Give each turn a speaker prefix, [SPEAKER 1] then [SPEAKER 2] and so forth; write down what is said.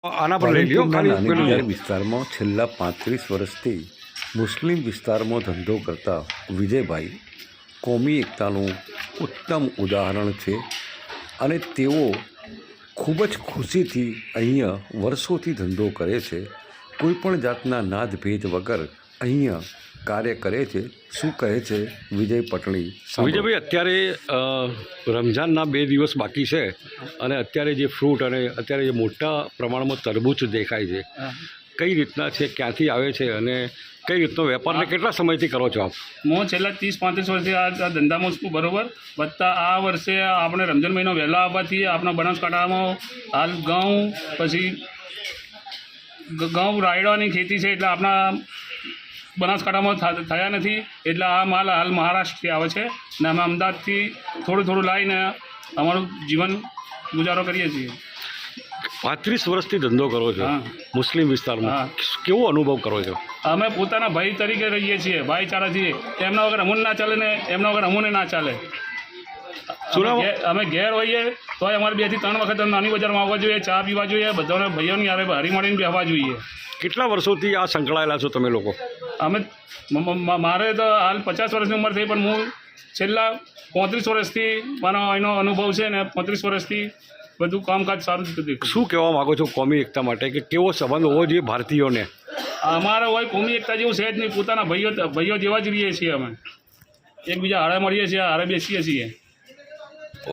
[SPEAKER 1] આના પર લઈ લ્યો ખાલી પેલું
[SPEAKER 2] નાની વિસ્તારમાં છેલ્લા 35 વર્ષથી મુસ્લિમ વિસ્તારમાં ધંધો કરતા વિજયભાઈ કોમી એકતાનું ઉત્તમ ઉદાહરણ છે અને તેઓ ખૂબ જ ખુશીથી અહીંયા વર્ષોથી ધંધો કરે છે. કોઈપણ જાતના નાદભેદ વગર અહીંયા કાર્ય કરે છે. શું કહે છે વિજય પટણી?
[SPEAKER 1] વિજયભાઈ, અત્યારે રમઝાનના 2 દિવસ બાકી છે અને અત્યારે જે ફ્રૂટ અને અત્યારે જે મોટા પ્રમાણમાં તરબૂચ દેખાય છે, કઈ રીતના છે, ક્યાંથી આવે છે અને કઈ રીતનો વેપારને કેટલા સમયથી કરો છો આપ?
[SPEAKER 3] હું છેલ્લા 30-35 વર્ષથી આ ધંધામાં છું, બરાબર. વત્તા આ વર્ષે આપણે રમઝાન મહિનો વહેલા આવવાથી આપણા બનાસકાંઠામાં હાલ ઘઉં, પછી ઘઉં રાયડાની ખેતી છે, એટલે આપણા બનાસકાંઠામાં થયા નથી, એટલે આ માલ હાલ મહારાષ્ટ્રથી આવે છે ને અમે અમદાવાદથી થોડું લાવીને અમારું જીવન ગુજારો કરીએ છીએ.
[SPEAKER 1] 35 વર્ષથી ધંધો કરો છો મુસ્લિમ વિસ્તારમાં, કેવો અનુભવ કરો છો?
[SPEAKER 3] અમે પોતાના ભાઈ તરીકે રહીએ છીએ, ભાઈચારા છીએ. એમના વગર અમૂન ના ચાલે ને એમના વગર અમૂને ના ચાલે. અમે ઘેર હોઈએ તો અમારે 2 થી 3 વખત નાની બજારમાં આવવા જોઈએ, ચા પીવા જોઈએ, બધાને ભાઈઓની યારે હરીમળીને બેસવા જોઈએ.
[SPEAKER 1] કેટલા વર્ષોથી આ સંકળાયેલા છો તમે લોકો?
[SPEAKER 3] અમે મારે તો હાલ 50 વર્ષની ઉંમર થઈ, પણ હું છેલ્લા 35 વર્ષથી મારો એનો અનુભવ છે ને 35 વર્ષથી બધું કામકાજ સારું જ દેખું.
[SPEAKER 1] શું કહેવા માગો છો કોમી એકતા માટે કે કેવો સંબંધ હોવો જોઈએ ભારતીયોને?
[SPEAKER 3] અમારે હોય કોમી એકતા જેવું છે જ નહીં. પોતાના ભાઈઓ જેવા જ રહીએ છીએ. અમે એકબીજા હારે મળીએ છીએ, હારે બેસીએ છીએ.